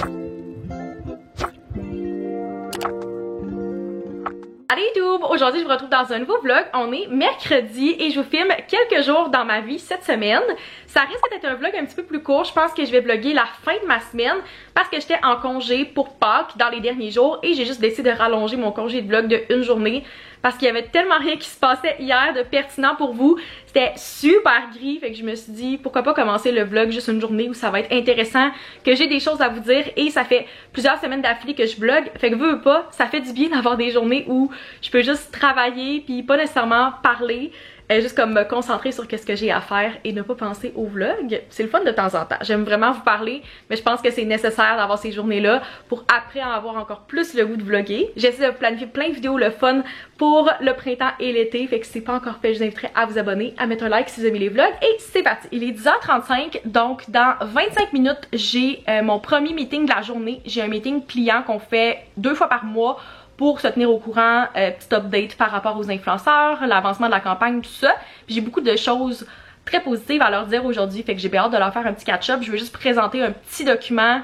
Allez YouTube, aujourd'hui je vous retrouve dans un nouveau vlog. On est mercredi et je vous filme quelques jours dans ma vie cette semaine. Ça risque d'être un vlog un petit peu plus court. Je pense que je vais vlogger la fin de ma semaine parce que j'étais en congé pour Pâques dans les derniers jours et j'ai juste décidé de rallonger mon congé de vlog de une journée parce qu'il y avait tellement rien qui se passait hier de pertinent pour vous. C'était super gris, fait que je me suis dit pourquoi pas commencer le vlog juste une journée où ça va être intéressant, que j'ai des choses à vous dire et ça fait plusieurs semaines d'affilée que je vlog, fait que veux pas, ça fait du bien d'avoir des journées où je peux juste travailler puis pas nécessairement parler. Juste comme me concentrer sur qu'est-ce que j'ai à faire et ne pas penser au vlog. C'est le fun de temps en temps. J'aime vraiment vous parler, mais je pense que c'est nécessaire d'avoir ces journées-là pour après en avoir encore plus le goût de vlogger. J'essaie de planifier plein de vidéos le fun pour le printemps et l'été, fait que si c'est pas encore fait, je vous inviterai à vous abonner, à mettre un like si vous aimez les vlogs et c'est parti. Il est 10h35, donc dans 25 minutes, j'ai mon premier meeting de la journée. J'ai un meeting client qu'on fait 2 fois par mois pour se tenir au courant, petit update par rapport aux influenceurs, l'avancement de la campagne, tout ça. J'ai beaucoup de choses très positives à leur dire aujourd'hui, fait que j'ai bien hâte de leur faire un petit catch-up. Je veux juste présenter un petit document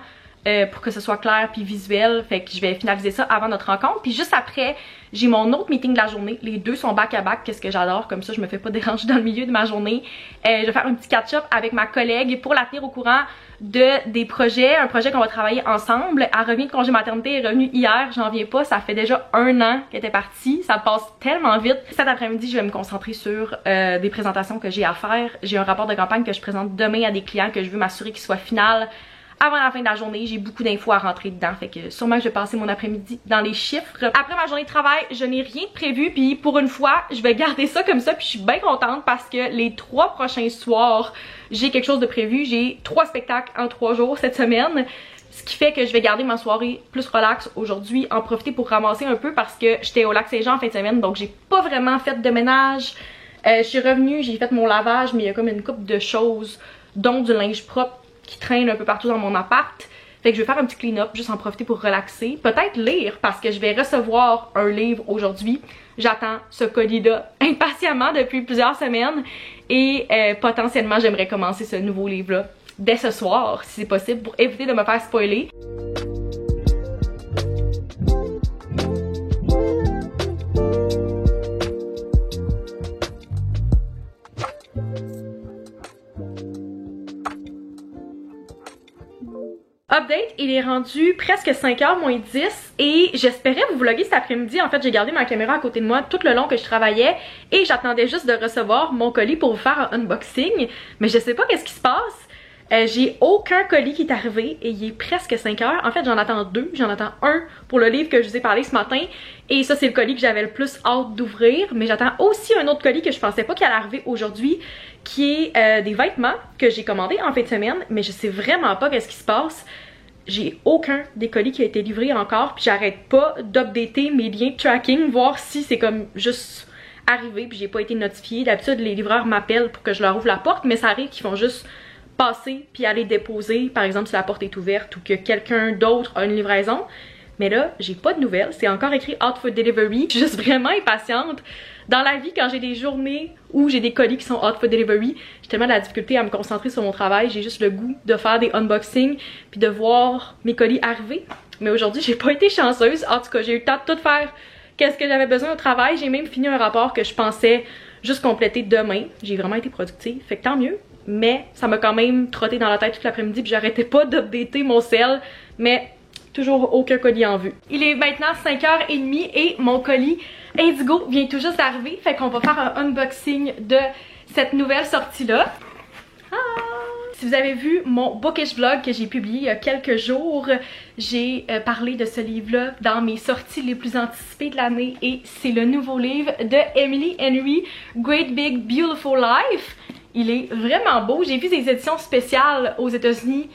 pour que ce soit clair puis visuel, fait que je vais finaliser ça avant notre rencontre. Puis juste après, j'ai mon autre meeting de la journée. Les deux sont back-à-back, qu'est-ce que j'adore, comme ça je me fais pas déranger dans le milieu de ma journée. Je vais faire un petit catch-up avec ma collègue pour la tenir au courant des projets, un projet qu'on va travailler ensemble. Elle revient de congé maternité, elle est revenue hier, j'en viens pas, ça fait déjà 1 an qu'elle était partie, ça passe tellement vite. Cet après-midi, je vais me concentrer sur des présentations que j'ai à faire. J'ai un rapport de campagne que je présente demain à des clients que je veux m'assurer qu'il soit final avant la fin de la journée. J'ai beaucoup d'infos à rentrer dedans, fait que sûrement que je vais passer mon après-midi dans les chiffres. Après ma journée de travail, je n'ai rien de prévu, puis pour une fois, je vais garder ça comme ça, puis je suis bien contente parce que les 3 prochains soirs, j'ai quelque chose de prévu. J'ai 3 spectacles en 3 jours cette semaine, ce qui fait que je vais garder ma soirée plus relax aujourd'hui, en profiter pour ramasser un peu parce que j'étais au Lac-Saint-Jean en fin de semaine, donc j'ai pas vraiment fait de ménage. Je suis revenue, j'ai fait mon lavage, mais il y a comme une couple de choses, dont du linge propre qui traîne un peu partout dans mon appart. Fait que je vais faire un petit clean-up, juste en profiter pour relaxer. Peut-être lire, parce que je vais recevoir un livre aujourd'hui. J'attends ce colis-là impatiemment depuis plusieurs semaines. Et potentiellement, j'aimerais commencer ce nouveau livre-là dès ce soir, si c'est possible, pour éviter de me faire spoiler. Update, il est rendu presque 5h moins 10 et j'espérais vous vlogger cet après-midi. En fait, j'ai gardé ma caméra à côté de moi tout le long que je travaillais et j'attendais juste de recevoir mon colis pour vous faire un unboxing. Mais je sais pas qu'est-ce qui se passe. J'ai aucun colis qui est arrivé et il est presque 5h. En fait, j'en attends 2. J'en attends un pour le livre que je vous ai parlé ce matin. Et ça, c'est le colis que j'avais le plus hâte d'ouvrir. Mais j'attends aussi un autre colis que je pensais pas qu'il allait arriver aujourd'hui, qui est des vêtements que j'ai commandés en fin de semaine. Mais je sais vraiment pas qu'est-ce qui se passe. J'ai aucun des colis qui a été livré encore. Puis j'arrête pas d'updater mes liens de tracking, voir si c'est comme juste arrivé puis j'ai pas été notifiée. D'habitude, les livreurs m'appellent pour que je leur ouvre la porte, mais ça arrive qu'ils font juste passer puis aller déposer, par exemple si la porte est ouverte ou que quelqu'un d'autre a une livraison. Mais là, j'ai pas de nouvelles, c'est encore écrit out for delivery. Je suis juste vraiment impatiente. Dans la vie, quand j'ai des journées où j'ai des colis qui sont out for delivery, j'ai tellement de la difficulté à me concentrer sur mon travail. J'ai juste le goût de faire des unboxings puis de voir mes colis arriver. Mais aujourd'hui, j'ai pas été chanceuse. En tout cas, j'ai eu le temps de tout faire qu'est-ce que j'avais besoin au travail. J'ai même fini un rapport que je pensais juste compléter demain. J'ai vraiment été productive, fait que tant mieux. Mais ça m'a quand même trotté dans la tête toute l'après-midi puis j'arrêtais pas d'updater mon cell. Mais toujours aucun colis en vue. Il est maintenant 5h30 et mon colis Indigo vient tout juste d'arriver. Fait qu'on va faire un unboxing de cette nouvelle sortie-là. Ah! Si vous avez vu mon bookish vlog que j'ai publié il y a quelques jours, j'ai parlé de ce livre-là dans mes sorties les plus anticipées de l'année et c'est le nouveau livre de Emily Henry, Great Big Beautiful Life. Il est vraiment beau. J'ai vu des éditions spéciales aux États-Unis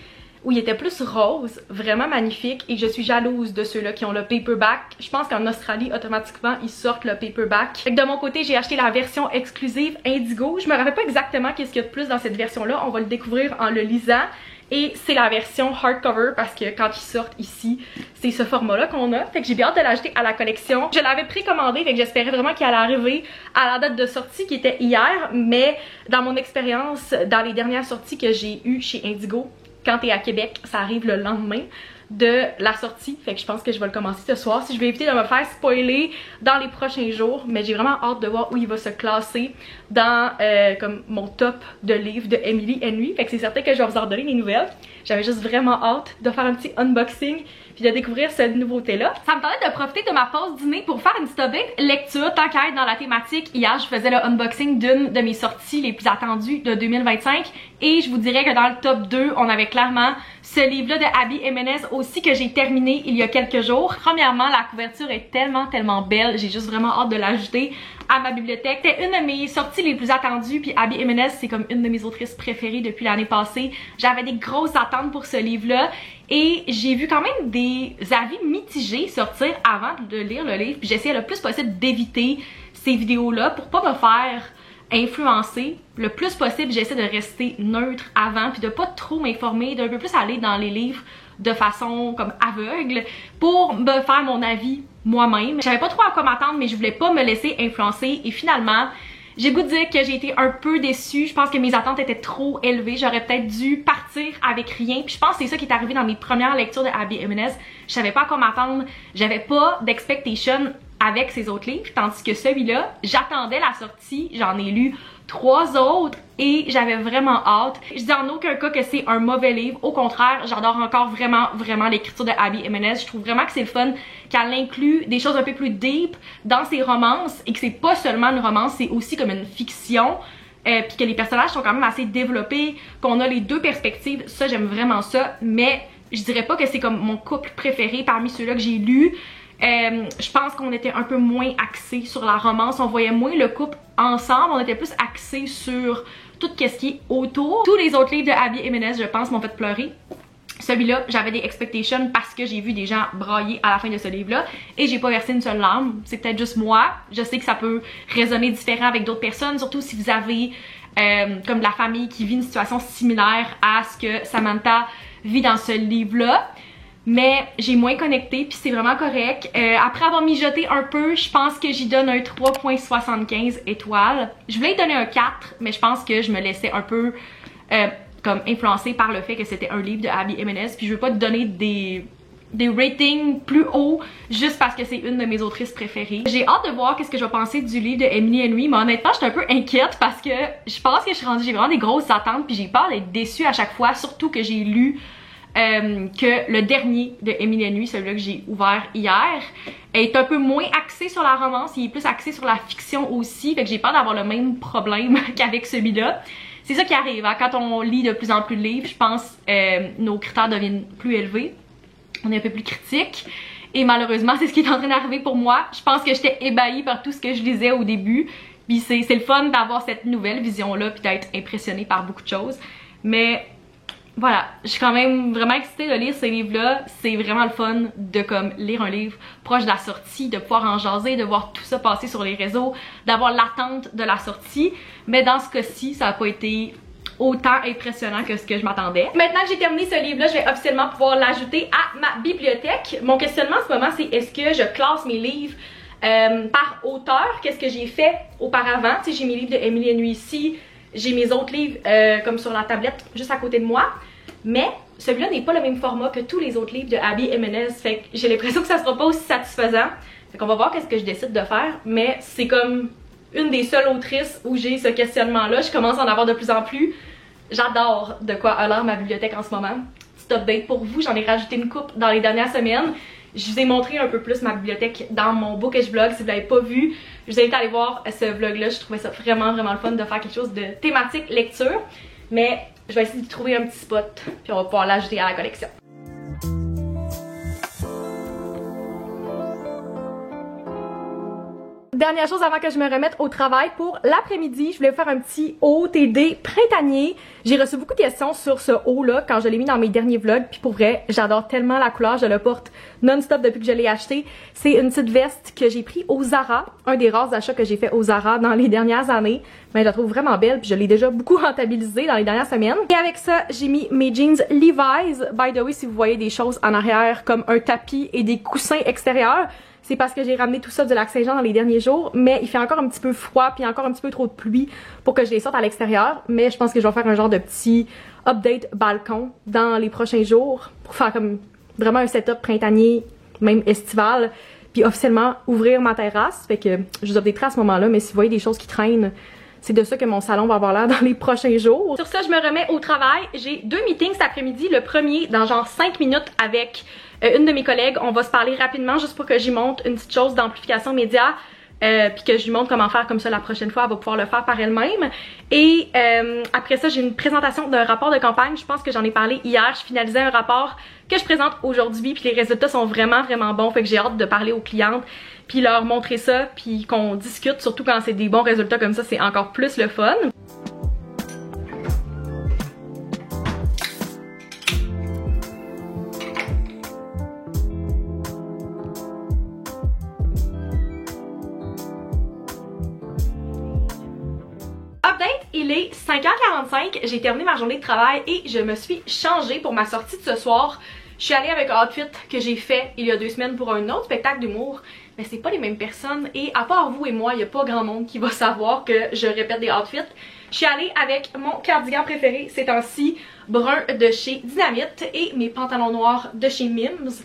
où il était plus rose, vraiment magnifique, et je suis jalouse de ceux-là qui ont le paperback. Je pense qu'en Australie, automatiquement, ils sortent le paperback. Fait que de mon côté, j'ai acheté la version exclusive Indigo. Je me rappelle pas exactement qu'est-ce qu'il y a de plus dans cette version-là, on va le découvrir en le lisant. Et c'est la version hardcover parce que quand ils sortent ici, c'est ce format-là qu'on a. Fait que j'ai bien hâte de l'acheter à la collection. Je l'avais précommandé, fait que j'espérais vraiment qu'il allait arriver à la date de sortie qui était hier. Mais dans mon expérience, dans les dernières sorties que j'ai eues chez Indigo, quand t'es à Québec, ça arrive le lendemain. de la sortie. Fait que je pense que je vais le commencer ce soir. Si je vais éviter de me faire spoiler dans les prochains jours, mais j'ai vraiment hâte de voir où il va se classer dans comme mon top de livres de Emily Henry. Fait que c'est certain que je vais vous en donner des nouvelles. J'avais juste vraiment hâte de faire un petit unboxing puis de découvrir cette nouveauté-là. Ça me tentait de profiter de ma pause dîner pour faire une petite update lecture. Tant qu'à être dans la thématique, hier je faisais le unboxing d'une de mes sorties les plus attendues de 2025 et je vous dirais que dans le top 2, on avait clairement ce livre-là de Abby Jimenez aussi que j'ai terminé il y a quelques jours. Premièrement, la couverture est tellement belle, j'ai juste vraiment hâte de l'ajouter à ma bibliothèque. C'était une de mes sorties les plus attendues, puis Abby Jimenez, c'est comme une de mes autrices préférées depuis l'année passée. J'avais des grosses attentes pour ce livre-là et j'ai vu quand même des avis mitigés sortir avant de lire le livre, puis j'essayais le plus possible d'éviter ces vidéos-là pour pas me faire influencer le plus possible. J'essaie de rester neutre avant puis de pas trop m'informer, d'un peu plus aller dans les livres de façon comme aveugle pour me faire mon avis moi-même. J'avais pas trop à quoi m'attendre, mais je voulais pas me laisser influencer et finalement j'ai le goût de dire que j'ai été un peu déçue. Je pense que mes attentes étaient trop élevées. J'aurais peut-être dû partir avec rien. Puis je pense que c'est ça qui est arrivé dans mes premières lectures de Abby Jimenez. Je savais pas à quoi m'attendre. J'avais pas d'expectation avec ces autres livres. Tandis que celui-là, j'attendais la sortie. J'en ai lu 3 autres et j'avais vraiment hâte. Je dis en aucun cas que c'est un mauvais livre. Au contraire, j'adore encore vraiment l'écriture de Abby Jimenez. Je trouve vraiment que c'est le fun qu'elle inclut des choses un peu plus deep dans ses romances et que c'est pas seulement une romance, c'est aussi comme une fiction. Puis que les personnages sont quand même assez développés, qu'on a les deux perspectives. Ça, j'aime vraiment ça. Mais je dirais pas que c'est comme mon couple préféré parmi ceux-là que j'ai lus. Je pense qu'on était un peu moins axé sur la romance, on voyait moins le couple ensemble, on était plus axé sur tout ce qui est autour. Tous les autres livres de Abby Jimenez, je pense, m'ont fait pleurer. Celui-là, j'avais des expectations parce que j'ai vu des gens brailler à la fin de ce livre-là et j'ai pas versé une seule larme. C'est peut-être juste moi. Je sais que ça peut résonner différent avec d'autres personnes, surtout si vous avez comme de la famille qui vit une situation similaire à ce que Samantha vit dans ce livre-là. Mais j'ai moins connecté puis c'est vraiment correct. Après avoir mijoté un peu, je pense que j'y donne un 3.75 étoiles. Je voulais y donner un 4, mais je pense que je me laissais un peu comme influencée par le fait que c'était un livre de Abby Jimenez. Puis je veux pas te donner des ratings plus hauts juste parce que c'est une de mes autrices préférées. J'ai hâte de voir qu'est-ce que je vais penser du livre de Emily Henry, mais honnêtement, je suis un peu inquiète parce que je pense que j'ai vraiment des grosses attentes puis j'ai peur d'être déçue à chaque fois, surtout que j'ai lu que le dernier de Emily Henry, celui-là que j'ai ouvert hier, est un peu moins axé sur la romance, il est plus axé sur la fiction aussi, fait que j'ai peur d'avoir le même problème qu'avec celui-là. C'est ça qui arrive, hein? Quand on lit de plus en plus de livres, je pense nos critères deviennent plus élevés, on est un peu plus critique. Et malheureusement, c'est ce qui est en train d'arriver pour moi. Je pense que j'étais ébahie par tout ce que je lisais au début. Puis c'est le fun d'avoir cette nouvelle vision-là, puis d'être impressionnée par beaucoup de choses. Mais voilà, je suis quand même vraiment excitée de lire ces livres-là. C'est vraiment le fun de comme lire un livre proche de la sortie, de pouvoir en jaser, de voir tout ça passer sur les réseaux, d'avoir l'attente de la sortie. Mais dans ce cas-ci, ça n'a pas été autant impressionnant que ce que je m'attendais. Maintenant que j'ai terminé ce livre-là, je vais officiellement pouvoir l'ajouter à ma bibliothèque. Mon questionnement en ce moment, c'est est-ce que je classe mes livres par auteur? Qu'est-ce que j'ai fait auparavant? Tu sais, j'ai mes livres de Emily Henry ici, j'ai mes autres livres comme sur la tablette juste à côté de moi. Mais celui-là n'est pas le même format que tous les autres livres de Abby Jimenez. Fait que j'ai l'impression que ça sera pas aussi satisfaisant. Fait qu'on va voir qu'est-ce que je décide de faire. Mais c'est comme une des seules autrices où j'ai ce questionnement-là. Je commence à en avoir de plus en plus. J'adore de quoi a l'air ma bibliothèque en ce moment. Petit update pour vous, j'en ai rajouté une coupe dans les dernières semaines. Je vous ai montré un peu plus ma bibliothèque dans mon Bookish vlog si vous l'avez pas vu. Je vous invite à aller voir ce vlog-là. Je trouvais ça vraiment le fun de faire quelque chose de thématique lecture. Mais je vais essayer de trouver un petit spot, puis on va pouvoir l'ajouter à la collection. Dernière chose avant que je me remette au travail pour l'après-midi, je voulais vous faire un petit OOTD printanier. J'ai reçu beaucoup de questions sur ce haut-là quand je l'ai mis dans mes derniers vlogs. Puis pour vrai, j'adore tellement la couleur, je le porte non-stop depuis que je l'ai acheté. C'est une petite veste que j'ai pris au Zara, un des rares achats que j'ai fait au Zara dans les dernières années. Mais je la trouve vraiment belle, puis je l'ai déjà beaucoup rentabilisée dans les dernières semaines. Et avec ça, j'ai mis mes jeans Levi's. By the way, si vous voyez des choses en arrière comme un tapis et des coussins extérieurs, c'est parce que j'ai ramené tout ça du Lac-Saint-Jean dans les derniers jours, mais il fait encore un petit peu froid puis encore un petit peu trop de pluie pour que je les sorte à l'extérieur. Mais je pense que je vais faire un genre de petit update balcon dans les prochains jours pour faire comme vraiment un setup printanier, même estival, puis officiellement ouvrir ma terrasse. Fait que je vous updaterai à ce moment-là, mais si vous voyez des choses qui traînent, c'est de ça que mon salon va avoir l'air dans les prochains jours. Sur ça, je me remets au travail. J'ai 2 meetings cet après-midi. Le premier dans genre 5 minutes avec une de mes collègues. On va se parler rapidement juste pour que j'y montre une petite chose d'amplification média. Puis que je lui montre comment faire comme ça la prochaine fois, elle va pouvoir le faire par elle-même. Et après ça, j'ai une présentation d'un rapport de campagne. Je pense que j'en ai parlé hier. Je finalisais un rapport que je présente aujourd'hui, puis les résultats sont vraiment bons. Fait que j'ai hâte de parler aux clientes, puis leur montrer ça, puis qu'on discute. Surtout quand c'est des bons résultats comme ça, c'est encore plus le fun. Il est 5h45, j'ai terminé ma journée de travail et je me suis changée pour ma sortie de ce soir. Je suis allée avec un outfit que j'ai fait il y a 2 semaines pour un autre spectacle d'humour, mais c'est pas les mêmes personnes et à part vous et moi, il n'y a pas grand monde qui va savoir que je répète des outfits. Je suis allée avec mon cardigan préféré ces temps-ci, brun de chez Dynamite, et mes pantalons noirs de chez Mims.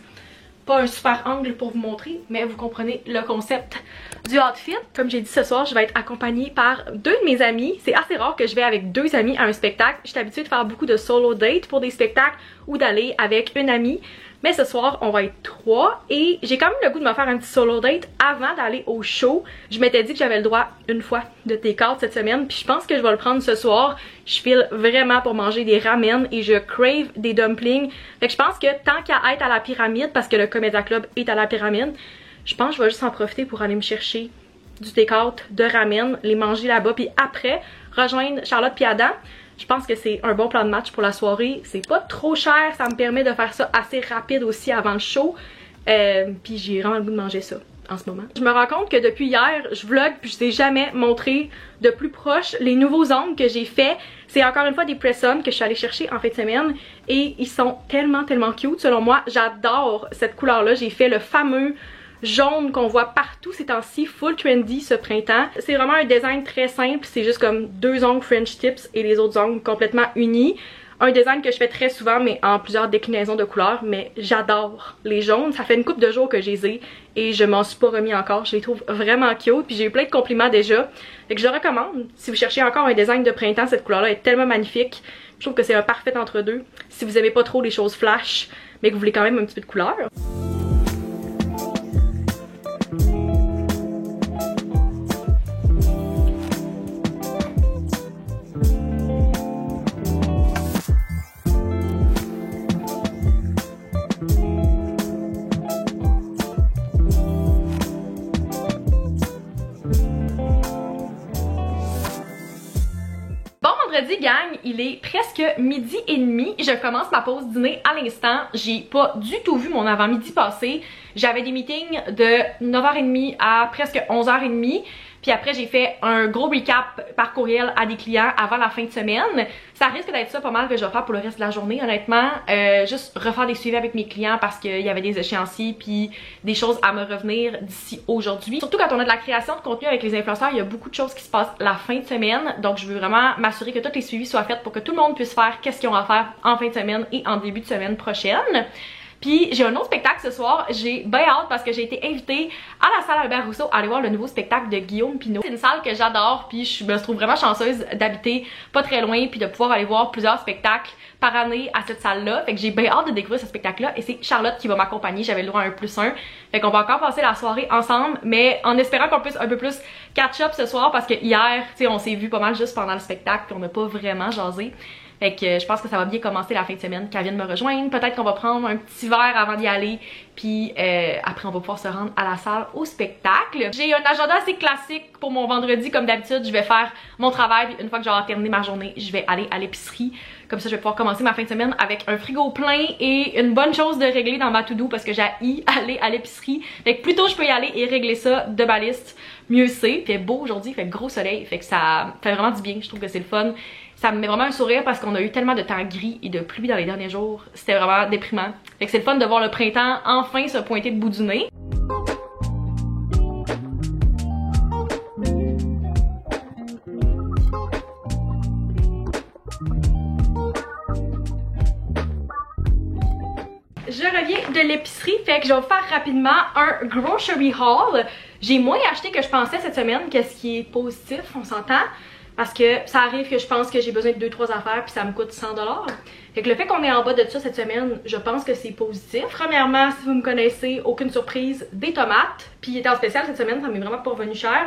Pas un super angle pour vous montrer, mais vous comprenez le concept du outfit. Comme j'ai dit ce soir, je vais être accompagnée par 2 de mes amis. C'est assez rare que je vais avec 2 amis à un spectacle. Je suis habituée de faire beaucoup de solo dates pour des spectacles ou d'aller avec une amie. Mais ce soir, on va être 3 et j'ai quand même le goût de me faire un petit solo date avant d'aller au show. Je m'étais dit que j'avais le droit une fois de take-out cette semaine, puis je pense que je vais le prendre ce soir. Je file vraiment pour manger des ramen et je crave des dumplings. Fait que je pense que tant qu'à être à la pyramide, parce que le Comédia Club est à la pyramide, je pense que je vais juste en profiter pour aller me chercher du take-out de ramen, les manger là-bas, puis après rejoindre Charlotte puis Adam. Je pense que c'est un bon plan de match pour la soirée. C'est pas trop cher, ça me permet de faire ça assez rapide aussi avant le show. Puis j'ai vraiment le goût de manger ça en ce moment. Je me rends compte que depuis hier, je vlog puis je t'ai jamais montré de plus proche les nouveaux ongles que j'ai fait. C'est encore une fois des press-on que je suis allée chercher en fin de semaine et ils sont tellement cute selon moi. J'adore cette couleur-là. J'ai fait le fameux jaune qu'on voit partout ces temps-ci, full trendy ce printemps. C'est vraiment un design très simple, c'est juste comme 2 ongles French tips et les autres ongles complètement unis. Un design que je fais très souvent mais en plusieurs déclinaisons de couleurs, mais j'adore les jaunes. Ça fait une couple de jours que je les ai et je m'en suis pas remis encore. Je les trouve vraiment cute puis j'ai eu plein de compliments déjà. Fait que je recommande, si vous cherchez encore un design de printemps, cette couleur-là est tellement magnifique. Je trouve que c'est un parfait entre deux. Si vous aimez pas trop les choses flash mais que vous voulez quand même un petit peu de couleur. Vendredi gang, il est presque 12h30, je commence ma pause dîner à l'instant, j'ai pas du tout vu mon avant-midi passer, j'avais des meetings de 9h30 à presque 11h30, puis après j'ai fait un gros recap par courriel à des clients avant la fin de semaine. Ça risque d'être ça pas mal que je vais faire pour le reste de la journée honnêtement, juste refaire des suivis avec mes clients parce qu'il y avait des échéanciers puis des choses à me revenir d'ici aujourd'hui. Surtout quand on a de la création de contenu avec les influenceurs, il y a beaucoup de choses qui se passent la fin de semaine, donc je veux vraiment m'assurer que tous les suivis soient faits pour que tout le monde puisse faire qu'est-ce qu'ils ont à faire en fin de semaine et en début de semaine prochaine. Puis j'ai un autre spectacle ce soir, j'ai bien hâte parce que j'ai été invitée à la salle Albert Rousseau à aller voir le nouveau spectacle de Guillaume Pinot. C'est une salle que j'adore puis je me trouve vraiment chanceuse d'habiter pas très loin puis de pouvoir aller voir plusieurs spectacles par année à cette salle-là. Fait que j'ai bien hâte de découvrir ce spectacle-là et c'est Charlotte qui va m'accompagner, j'avais le droit à un +1. Fait qu'on va encore passer la soirée ensemble mais en espérant qu'on puisse un peu plus catch-up ce soir parce que hier, tu sais, on s'est vu pas mal juste pendant le spectacle puis on n'a pas vraiment jasé. Fait que je pense que ça va bien commencer la fin de semaine qu'elle vienne me rejoindre. Peut-être qu'on va prendre un petit verre avant d'y aller. Puis après on va pouvoir se rendre à la salle au spectacle. J'ai un agenda assez classique pour mon vendredi comme d'habitude. Je vais faire mon travail puis une fois que j'aurai terminé ma journée, je vais aller à l'épicerie. Comme ça je vais pouvoir commencer ma fin de semaine avec un frigo plein et une bonne chose de régler dans ma to-do parce que j'ai aller à l'épicerie. Fait que plus tôt je peux y aller et régler ça de ma liste, mieux c'est. Il fait beau aujourd'hui, il fait gros soleil. Fait que ça fait vraiment du bien, je trouve que c'est le fun. Ça me met vraiment un sourire parce qu'on a eu tellement de temps gris et de pluie dans les derniers jours. C'était vraiment déprimant. Fait que c'est le fun de voir le printemps enfin se pointer le bout du nez. Je reviens de l'épicerie, fait que je vais vous faire rapidement un grocery haul. J'ai moins acheté que je pensais cette semaine, qu'est-ce qui est positif, on s'entend. Parce que ça arrive que je pense que j'ai besoin de 2-3 affaires puis ça me coûte 100$. Fait que le fait qu'on est en bas de ça cette semaine, je pense que c'est positif. Premièrement, si vous me connaissez, aucune surprise, des tomates. Puis il était en spécial cette semaine, ça m'est vraiment pas revenu cher.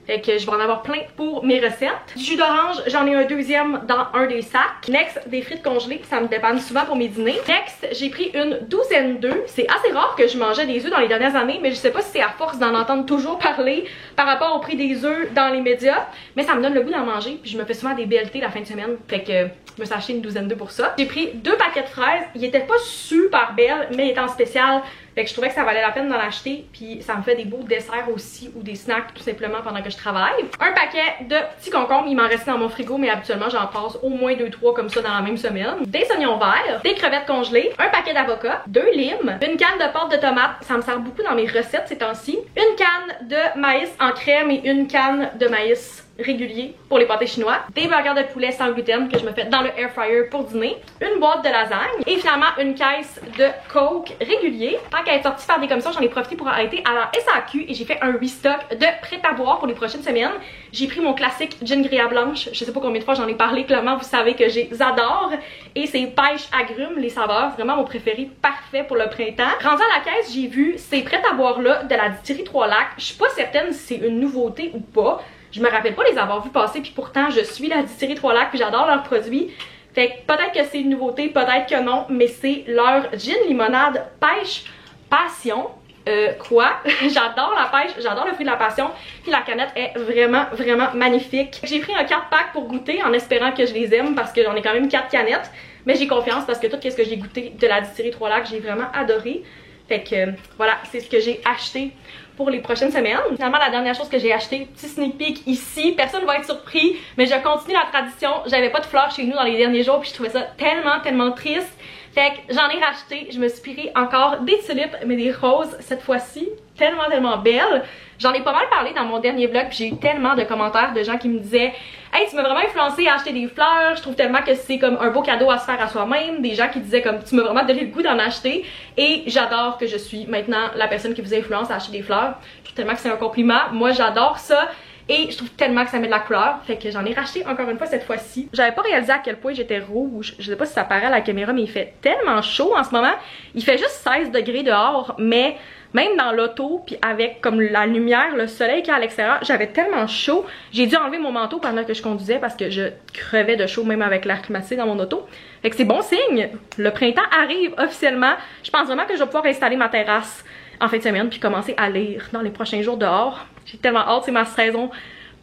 Fait que je vais en avoir plein pour mes recettes. Du jus d'orange, j'en ai un deuxième dans un des sacs. Next, des frites congelées, ça me dépanne souvent pour mes dîners. Next, j'ai pris une douzaine d'œufs. C'est assez rare que je mangeais des œufs dans les dernières années, mais je sais pas si c'est à force d'en entendre toujours parler par rapport au prix des œufs dans les médias. Mais ça me donne le goût d'en manger, puis je me fais souvent des BLT la fin de semaine. Fait que je me suis acheté une douzaine d'œufs pour ça. J'ai pris 2 paquets de fraises. Ils étaient pas super belles, mais ils étaient en spécial. Fait que je trouvais que ça valait la peine d'en acheter, puis ça me fait des beaux desserts aussi ou des snacks tout simplement pendant que je travaille. Un paquet de petits concombres, il m'en restait dans mon frigo, mais habituellement j'en passe au moins 2-3 comme ça dans la même semaine. Des oignons verts, des crevettes congelées, un paquet d'avocats, 2 limes, une canne de pâte de tomate, ça me sert beaucoup dans mes recettes ces temps-ci, une canne de maïs en crème et une canne de maïs régulier pour les pâtés chinois, des burgers de poulet sans gluten que je me fais dans le air fryer pour dîner, une boîte de lasagne et finalement une caisse de Coke régulier. Tant qu'à être sortie faire des commissions, j'en ai profité pour arrêter à la SAQ et j'ai fait un restock de prêt à boire pour les prochaines semaines. J'ai pris mon classique gin Gria Blanche, je sais pas combien de fois j'en ai parlé, clairement vous savez que j'adore, et c'est pêche agrumes, les saveurs, vraiment mon préféré, parfait pour le printemps. Rendu à la caisse, j'ai vu ces prêt à boire là de la distillerie Trois Lacs. Je suis pas certaine si c'est une nouveauté ou pas. Je me rappelle pas les avoir vus passer, puis pourtant je suis la distillerie Trois Lacs puis j'adore leurs produits. Fait que peut-être que c'est une nouveauté, peut-être que non, mais c'est leur gin limonade pêche passion. J'adore la pêche, j'adore le fruit de la passion, puis la canette est vraiment magnifique. J'ai pris un 4-pack pour goûter en espérant que je les aime parce que j'en ai quand même 4 canettes, mais j'ai confiance parce que tout ce que j'ai goûté de la distillerie Trois Lacs, j'ai vraiment adoré. Fait que voilà, c'est ce que j'ai acheté pour les prochaines semaines. Finalement, la dernière chose que j'ai acheté, petit sneak peek ici, personne va être surpris, mais je continue la tradition. J'avais pas de fleurs chez nous dans les derniers jours, puis je trouvais ça tellement triste. Fait que j'en ai racheté, je me suis pris encore des tulipes, mais des roses cette fois-ci, tellement belles. J'en ai pas mal parlé dans mon dernier vlog, puis j'ai eu tellement de commentaires de gens qui me disaient « Hey, tu m'as vraiment influencé à acheter des fleurs, je trouve tellement que c'est comme un beau cadeau à se faire à soi-même. » Des gens qui disaient comme « Tu m'as vraiment donné le goût d'en acheter. » Et j'adore que je suis maintenant la personne qui vous influence à acheter des fleurs. Je trouve tellement que c'est un compliment. Moi, j'adore ça. Et je trouve tellement que ça met de la couleur, fait que j'en ai racheté encore une fois cette fois-ci. J'avais pas réalisé à quel point j'étais rouge, je sais pas si ça paraît à la caméra, mais il fait tellement chaud en ce moment. Il fait juste 16 degrés dehors, mais même dans l'auto, puis avec comme la lumière, le soleil qui est à l'extérieur, j'avais tellement chaud. J'ai dû enlever mon manteau pendant que je conduisais parce que je crevais de chaud même avec l'air climatisé dans mon auto. Fait que c'est bon signe, le printemps arrive officiellement. Je pense vraiment que je vais pouvoir installer ma terrasse en fin de semaine puis commencer à lire dans les prochains jours dehors. J'ai tellement hâte, c'est ma saison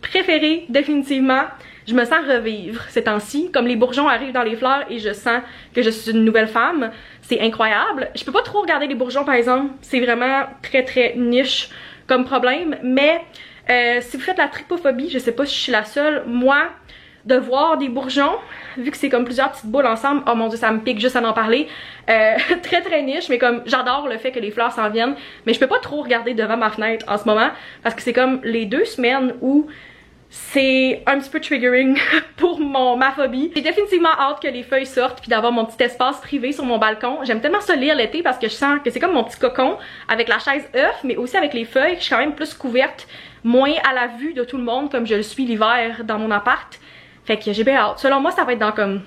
préférée définitivement. Je me sens revivre ces temps-ci, comme les bourgeons arrivent dans les fleurs et je sens que je suis une nouvelle femme. C'est incroyable. Je peux pas trop regarder les bourgeons par exemple, c'est vraiment très niche comme problème, mais si vous faites la trypophobie, je sais pas si je suis la seule, moi de voir des bourgeons, vu que c'est comme plusieurs petites boules ensemble, oh mon dieu ça me pique juste à en parler, très niche, mais comme j'adore le fait que les fleurs s'en viennent, mais je peux pas trop regarder devant ma fenêtre en ce moment, parce que c'est comme les 2 semaines où c'est un petit peu triggering pour ma phobie. J'ai définitivement hâte que les feuilles sortent puis d'avoir mon petit espace privé sur mon balcon. J'aime tellement ça lire l'été parce que je sens que c'est comme mon petit cocon avec la chaise œuf, mais aussi avec les feuilles, je suis quand même plus couverte, moins à la vue de tout le monde comme je le suis l'hiver dans mon appart. Fait que j'ai bien hâte. Selon moi, ça va être dans comme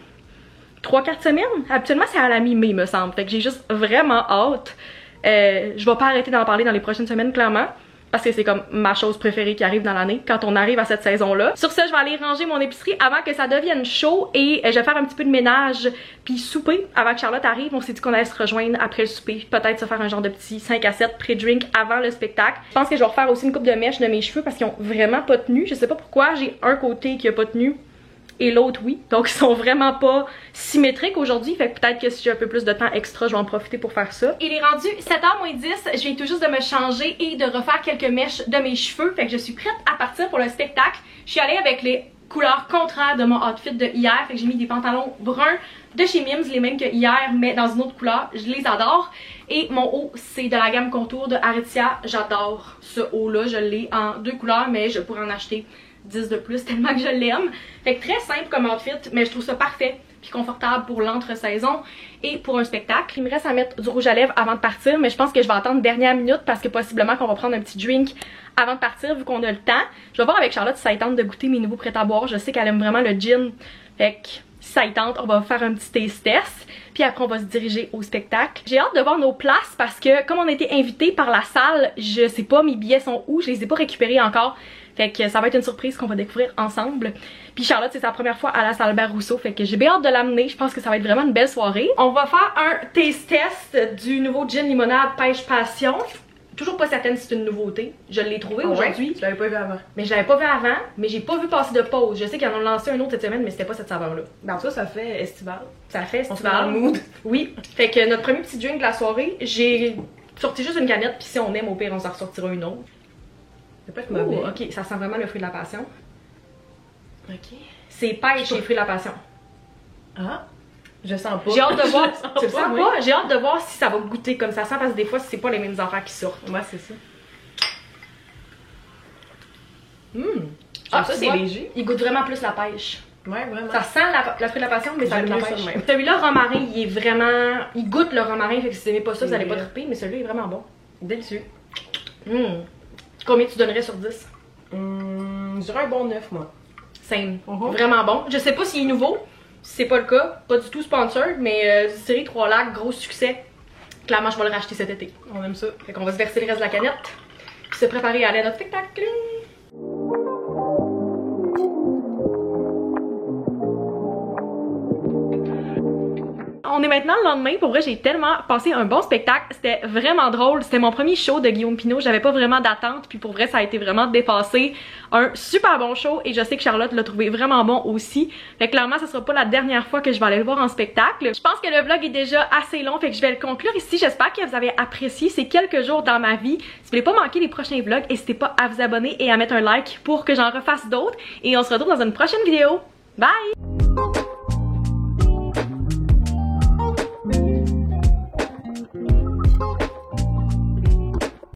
3-4 semaines. Habituellement, c'est à la mi-mai, il me semble. Fait que j'ai juste vraiment hâte. Je vais pas arrêter d'en parler dans les prochaines semaines, clairement. Parce que c'est comme ma chose préférée qui arrive dans l'année quand on arrive à cette saison-là. Sur ce, je vais aller ranger mon épicerie avant que ça devienne chaud et je vais faire un petit peu de ménage puis souper avant que Charlotte arrive. On s'est dit qu'on allait se rejoindre après le souper. Peut-être se faire un genre de petit 5 à 7 pré-drink avant le spectacle. Je pense que je vais refaire aussi une coupe de mèche de mes cheveux parce qu'ils ont vraiment pas tenu. Je sais pas pourquoi, j'ai un côté qui a pas tenu et l'autre oui, donc ils sont vraiment pas symétriques aujourd'hui, fait que peut-être que si j'ai un peu plus de temps extra, je vais en profiter pour faire ça. Il est rendu 7h moins 10, je viens tout juste de me changer et de refaire quelques mèches de mes cheveux, fait que je suis prête à partir pour le spectacle. Je suis allée avec les couleurs contraires de mon outfit de hier, fait que j'ai mis des pantalons bruns de chez Mims, les mêmes que hier, mais dans une autre couleur, je les adore. Et mon haut, c'est de la gamme Contour de Aritzia, j'adore ce haut-là, je l'ai en 2 couleurs, mais je pourrais en acheter 10 de plus tellement que je l'aime. Fait que très simple comme outfit, mais je trouve ça parfait puis confortable pour l'entre-saison et pour un spectacle. Il me reste à mettre du rouge à lèvres avant de partir, mais je pense que je vais attendre dernière minute parce que possiblement qu'on va prendre un petit drink avant de partir vu qu'on a le temps. Je vais voir avec Charlotte si ça tente de goûter mes nouveaux prêts à boire. Je sais qu'elle aime vraiment le gin, fait que si ça tente, on va faire un petit taste test, puis après on va se diriger au spectacle. J'ai hâte de voir nos places parce que comme on a été invités par la salle, je sais pas mes billets sont où, je les ai pas récupérés encore. Fait que ça va être une surprise qu'on va découvrir ensemble. Puis Charlotte, c'est sa première fois à la salle Albert Rousseau, fait que j'ai bien hâte de l'amener. Je pense que ça va être vraiment une belle soirée. On va faire un taste test du nouveau gin limonade pêche passion. Toujours pas certaine si c'est une nouveauté. Je l'ai trouvé aujourd'hui. Ouais? Je l'avais pas vu avant. Mais je l'avais pas vu avant, mais j'ai pas vu passer de pause. Je sais qu'ils en ont lancé un autre cette semaine, mais c'était pas cette saveur-là. Ben ça fait estival. Ça fait On se met dans estival. le mood. Oui. Fait que notre premier petit drink de la soirée, j'ai sorti juste une canette, puis si on aime, au pire, on s'en ressortira une autre. Ça peut être mauvais. Oh, ok, ça sent vraiment le fruit de la passion. Ok. C'est pêche et fruit de la passion. Ah. Je sens pas. J'ai hâte de voir. Tu le pas, sens oui. pas? J'ai hâte de voir si ça va goûter comme ça sent parce que des fois, c'est pas les mêmes affaires qui sortent. Ouais, c'est ça. Ah, ça, tu c'est vois, léger. il goûte vraiment plus la pêche. Ouais, vraiment. Ça sent la fruit de la passion, mais ça J'aime goûte la mieux ça pêche. de même. Celui-là, romarin, il est vraiment. Il goûte le romarin, fait que si vous aimez pas ça, vous Il allez est pas vrai. triper, mais celui-là est vraiment bon. Délicieux. Combien tu donnerais sur 10? Je dirais un bon 9, moi. Same. Mhm. Vraiment bon. Je sais pas s'il est nouveau. Si c'est pas le cas, pas du tout sponsor, mais série 3 lacs, gros succès. Clairement, je vais le racheter cet été. On aime ça. Fait qu'on va se verser le reste de la canette, puis se préparer à aller à notre spectacle. On est maintenant le lendemain. Pour vrai, j'ai tellement passé un bon spectacle. C'était vraiment drôle. C'était mon premier show de Guillaume Pinault. J'avais pas vraiment d'attente. Puis pour vrai, ça a été vraiment dépassé. Un super bon show. Et je sais que Charlotte l'a trouvé vraiment bon aussi. Fait que clairement, ça sera pas la dernière fois que je vais aller le voir en spectacle. Je pense que le vlog est déjà assez long. Fait que je vais le conclure ici. J'espère que vous avez apprécié ces quelques jours dans ma vie. Si vous voulez pas manquer les prochains vlogs, n'hésitez pas à vous abonner et à mettre un like pour que j'en refasse d'autres. Et on se retrouve dans une prochaine vidéo. Bye!